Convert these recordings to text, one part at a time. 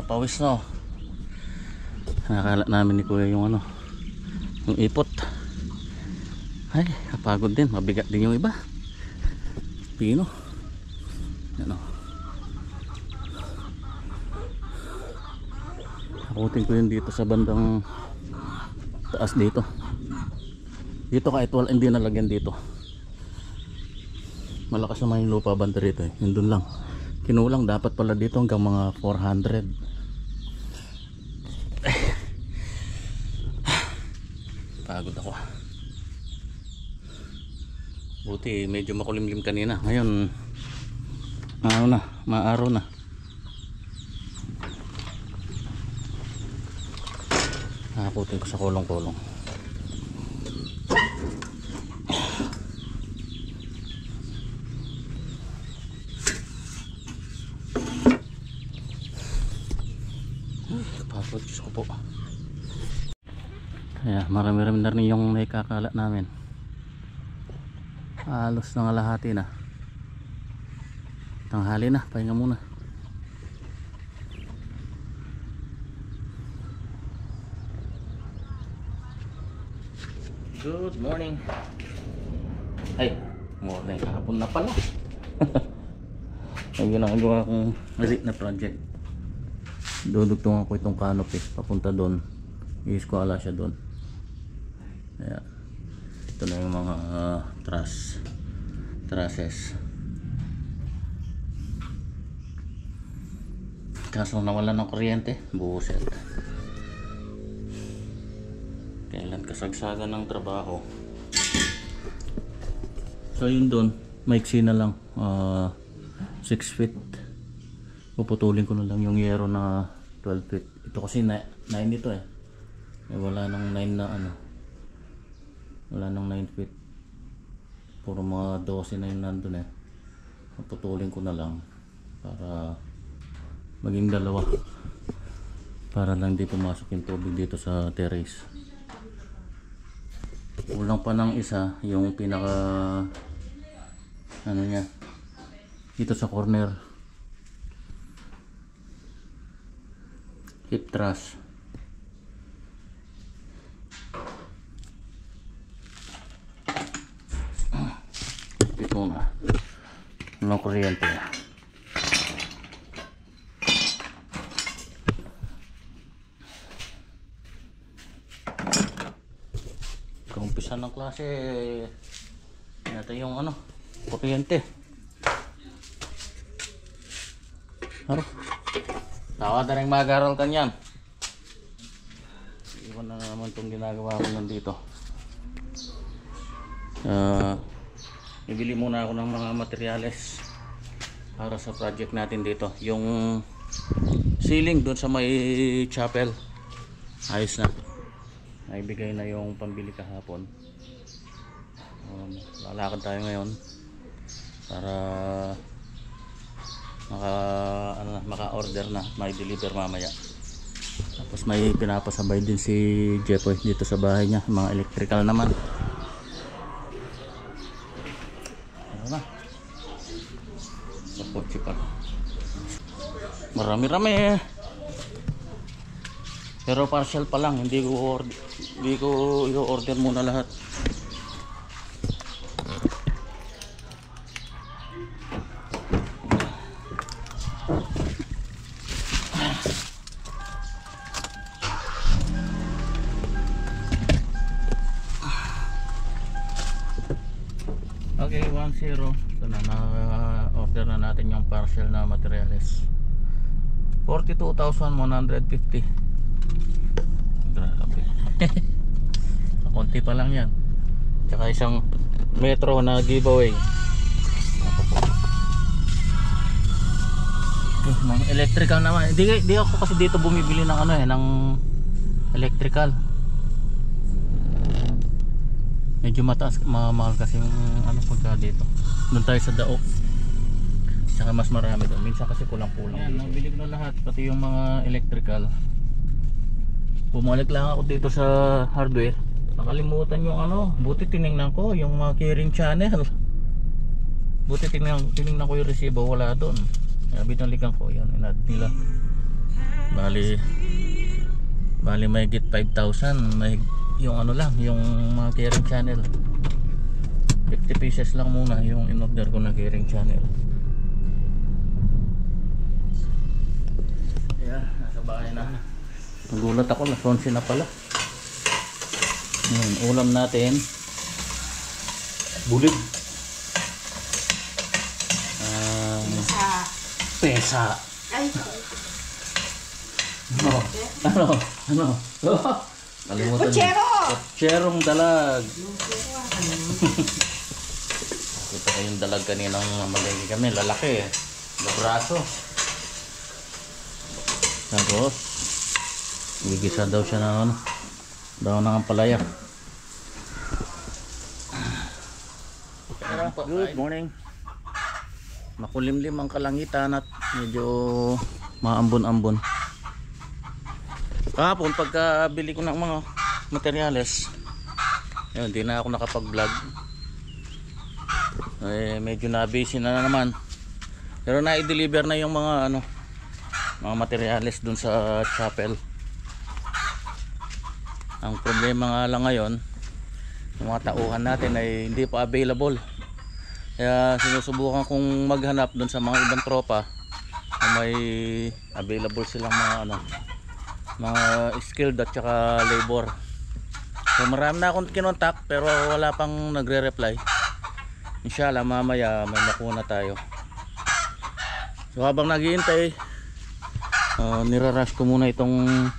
Papawis na oh. Nakakala namin ni kuya yung ano, yung ipot. Ay, kapagod din, mabigat din yung iba. Pino. Yan oh. Akutin ko yun dito sa bandang taas dito. Dito kahit wala, hindi nalagyan dito. Malakas naman yung lupa banda rito eh. Yun dun lang. Kinulang dapat pala dito hanggang mga 400. Pagod ako. Buti medyo makulimlim kanina. Ngayon ano na, maaraw na. Nakakutin ko sa kulong-kulong. Pagod, Diyos ko po. Kaya marami-rami na rin yung naikakala namin. Halos na kalahati na. Tanghali na, pahinga muna. Good morning. Ay, morning. Kahapon na pala. May ginagawa akong maliit na project. Dudugtungan ko itong canopy papunta doon. I-eskwala siya doon. Ayan. Ito na yung mga trusses. Kaso nawala ng kuryente, buset. Kailan kasagsagan ng trabaho. So yun doon, maiksi na lang, 6 feet. Puputulin ko na lang yung yero na 12 feet. Ito kasi 9 ito eh. Wala nang 9 na ano. Wala nang 9 feet. Puro mga 12 na yung nandun eh. Puputulin ko na lang para maging dalawa. Para lang di pumasok yung tubig dito sa terrace. Kulang pa ng isa, yung pinaka ano niya dito sa corner. Hip truss. Ito na. Walang kuryente. Kaumpisa ng klase natin yung ano, kuryente. Haro. Tawa na rin mag-aral ka niyan. Iwan na naman itong ginagawa ko nandito. Ibili muna ako ng mga materyales para sa project natin dito. Yung ceiling doon sa may chapel, ayos na. Naibigay na yung pambili kahapon. Lalakad tayo ngayon para maka-order na, may deliver mamaya. Tapos may pinapasabay din si Jepoy dito sa bahay niya, mga electrical naman. Ano na? Sa pa. Marami-rami. Pero partial pa lang, hindi ko i-order muna lahat. Okay, 1-0. Ito na-order na natin yung partial na materials. 42,150. Grabe. Konti pa lang yan. Tsaka isang metro na giveaway. Mga electrical naman. Di ako kasi dito bumibili ng ano ng electrical. Medyo mataas, mahal kasi yung ano pagka dito. Doon tayo sa Daok. Tsaka mas marami doon. Minsan kasi kulang-kulang. Yan, nabili ko na lahat, pati yung mga electrical. Bumalik lang ako dito sa hardware. Nakalimutan yung ano, buti tinignan ko yung mga keyring channel. Buti tinignan ko yung resibo, wala doon. Kaya binalikan ko, yan, inad nila. Bali may git 5,000. May yung ano lang, yung mga carrying channel. 50 pieces lang muna yung in-order ko na carrying channel. Ayan, nasa bahay na. Nagulat ako, alas 11 na pala. Ngayon, ulam natin bulig. Pesa. Ay, Ano? Kalimutan. Kutsero! Kutserong dalag. Kita ko yung dalag kaninang malengke kami. Lalaki eh. Braso. Tapos, gigisa daw siya ng ano. Daw ng palaya. Good morning. Makulimlim ang kalangitan at medyo maambon-ambon. Kahapon pagkabili ko ng mga materyales, yun, hindi na ako nakapag-vlog. Medyo na-busy na naman. Pero na-i-deliver na yung mga mga materyales dun sa chapel. Ang problema nga lang ngayon, yung mga tauhan natin ay hindi pa available. Kaya sinusubukan kong maghanap dun sa mga ibang tropa kung may available silang mga skilled at saka labor. So marami na akong kinontak pero wala pang nagre-reply. Inshallah mamaya may makuna tayo. So habang naghihintay, nirarush ko muna itong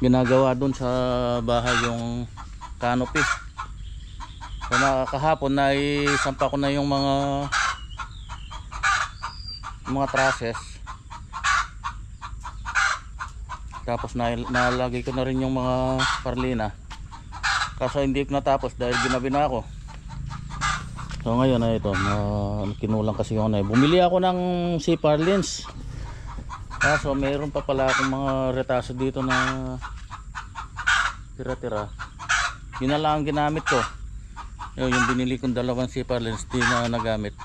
ginagawa dun sa bahay, yung canopy. So kahapon na isampa ko na yung mga trusses. Tapos nalagay ko na rin yung mga parlina. Kaso hindi ko natapos dahil ginabi na ako. So ngayon na ito, kinulang kasi yung bumili ako ng C-Parlins. Kaso mayroon pa pala akong mga retaso dito na tira-tira. Yun na lang ang ginamit ko. Yung binili kong dalawang C-Parlins, di na nagamit.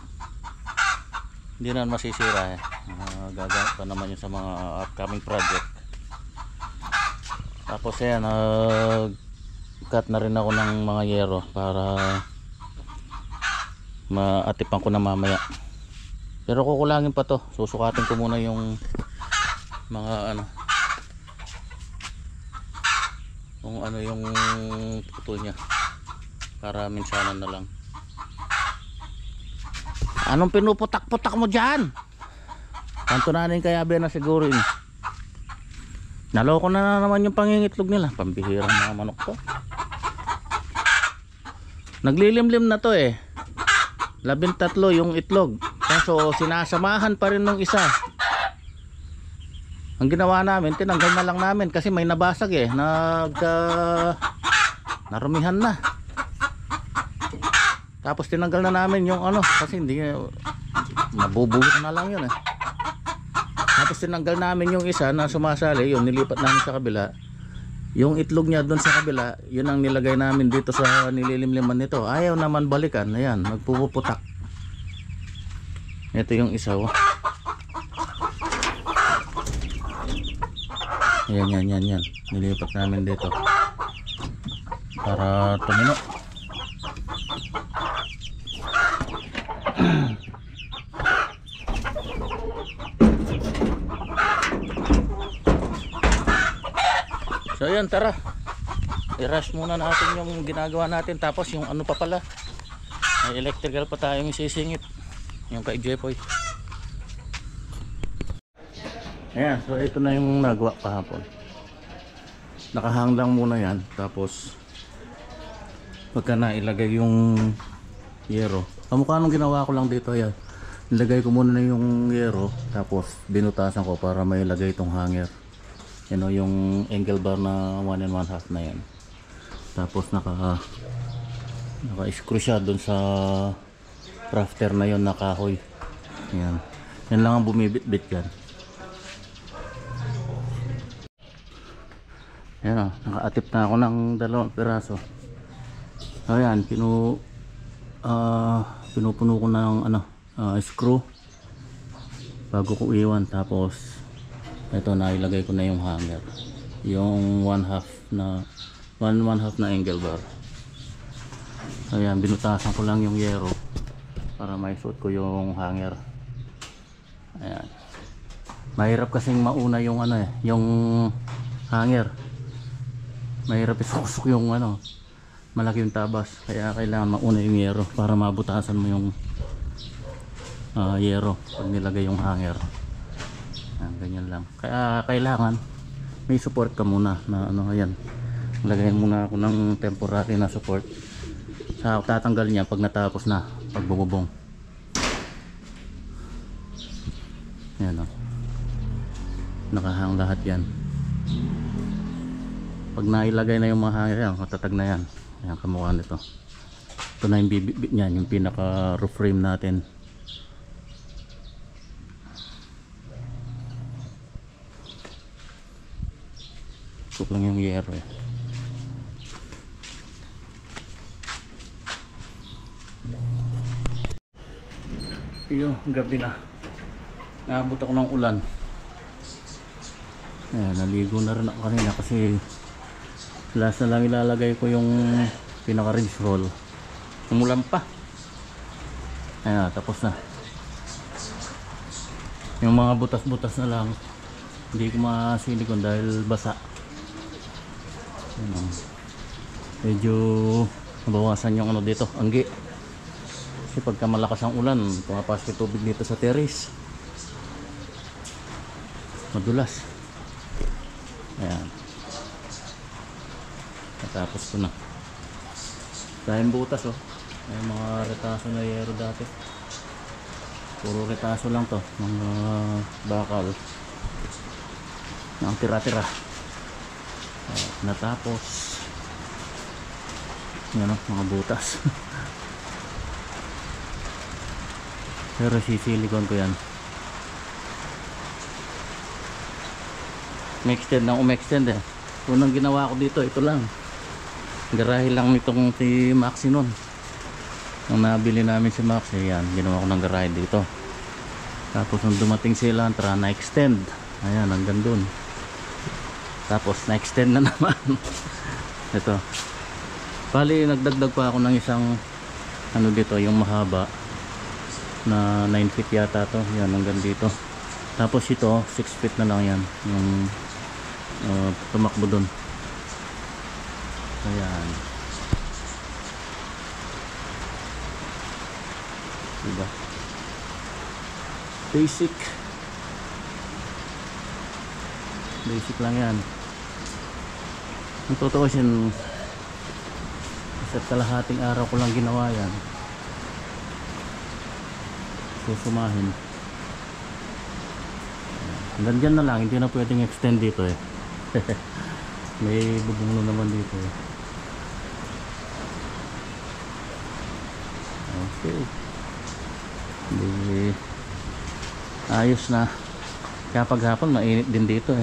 Hindi na masisira eh. Gagamit pa naman yun sa mga upcoming project. Tapos yan, cut na rin ako ng mga yero para maatipan ko na mamaya. Pero kukulangin pa to. Susukatin ko muna yung mga yung putol niya para minsanan na lang. Anong pinuputak-putak mo dyan? Kantunanin kaya na siguro yun. Naloko na naman yung pangingitlog nila. Pambihirang mga manok to. Naglilimlim na to eh. 13 yung itlog. Kaso sinasamahan pa rin nung isa. Ang ginawa namin, tinanggal na lang namin kasi may nabasag eh. Narumihan na. Tapos tinanggal na namin yung kasi hindi mabubugot na lang yun eh. Tapos tinanggal namin yung isa na sumasali, yun nilipat namin sa kabila. Yung itlog niya doon sa kabila, yun ang nilagay namin dito sa nililimliman nito. Ayaw naman balikan, ayan, magpupuputak. Ito yung isa oh. Yan. Nilipat namin dito para tumino. So yun, tara, i-rush muna natin yung ginagawa natin. Tapos yung pa pala, may electrical pa tayong isisingit, yung kay Jepoy. Ayan, so ito na yung nagawa kahapon. Nakahang lang muna yan. Tapos pagka nailagay yung yero, kamukha nung ginawa ko lang dito, yan, nilagay ko muna na yung yero. Tapos binutasan ko para may ilagay itong hanger. Yung angle bar na 1 1/2 na yan. Tapos naka-screw siya dun sa rafter na yon na kahoy. Yan lang ang bumibit-bit yan. Yan naka-atip na ako ng 2 piraso. Ayan, pinupuno ko ng screw bago ko iwan. Tapos Ito, nailagay ko na yung hanger, yung 1/2 na 1/2 na angle bar. Ayan, binutasan ko lang yung yero para maisuot ko yung hanger. Ayan, mahirap kasing mauna yung ano yung hanger, mahirap isusok yung malaki yung tabas, kaya kailangan mauna yung yero para mabutasan mo yung yero pag nilagay yung hanger. Ganyan lang, kaya kailangan may support ka muna na ayan, lagayin muna ako ng temporary na support sa tatanggal niya pag natapos na pagbububong. Ayan, nakahang lahat yan. Pag nailagay na yung mga hanger yan, matatag na yan. Ayan, kamukha nito. Ito na yung bibit niyan, yung pinaka roof frame natin. Ito lang yung yero Iyo, gabi na. Naabot ako ng ulan. Ayan, naligo na rin ako kanina kasi last na lang ilalagay ko yung pinaka ridge roll. Umulan pa. Ayan, tapos na. Yung mga butas-butas na lang hindi ko masilikon dahil basa. Ayan, medyo nabawasan yung dito, anggi. Kasi pagka malakas ang ulan, pumapasok yung tubig dito sa terrace, madulas. Ayan, natapos ko na. Dahil butas may mga retaso na yero dati, puro retaso lang to, mga bakal na ang tira-tira. Natapos yan mga butas. Pero sisilikon ko yan. Umextend ng umextend Unang ginawa ko dito, ito lang. Garahe lang nitong si Maxi nun. Nung nabili namin si Maxi, yan, ginawa ko ng garahe dito. Tapos nung dumating si Elantra, na-extend. Ayan, hanggang dun. Tapos na-extend na naman. Ito. Bali, nagdagdag pa ako ng isang dito, yung mahaba na 9 feet yata to. Yan, hanggang dito. Tapos ito 6 feet na lang yan yung tumakbo dun. Ayan, diba, basic lang yan. Ang totoo sin sa kalahating araw ko lang ginawa yan. Susumahin. Hanggang dyan na lang, hindi na pwedeng extend dito may bubong na naman dito Okay, ayos na. Kaya paghapon mainit din dito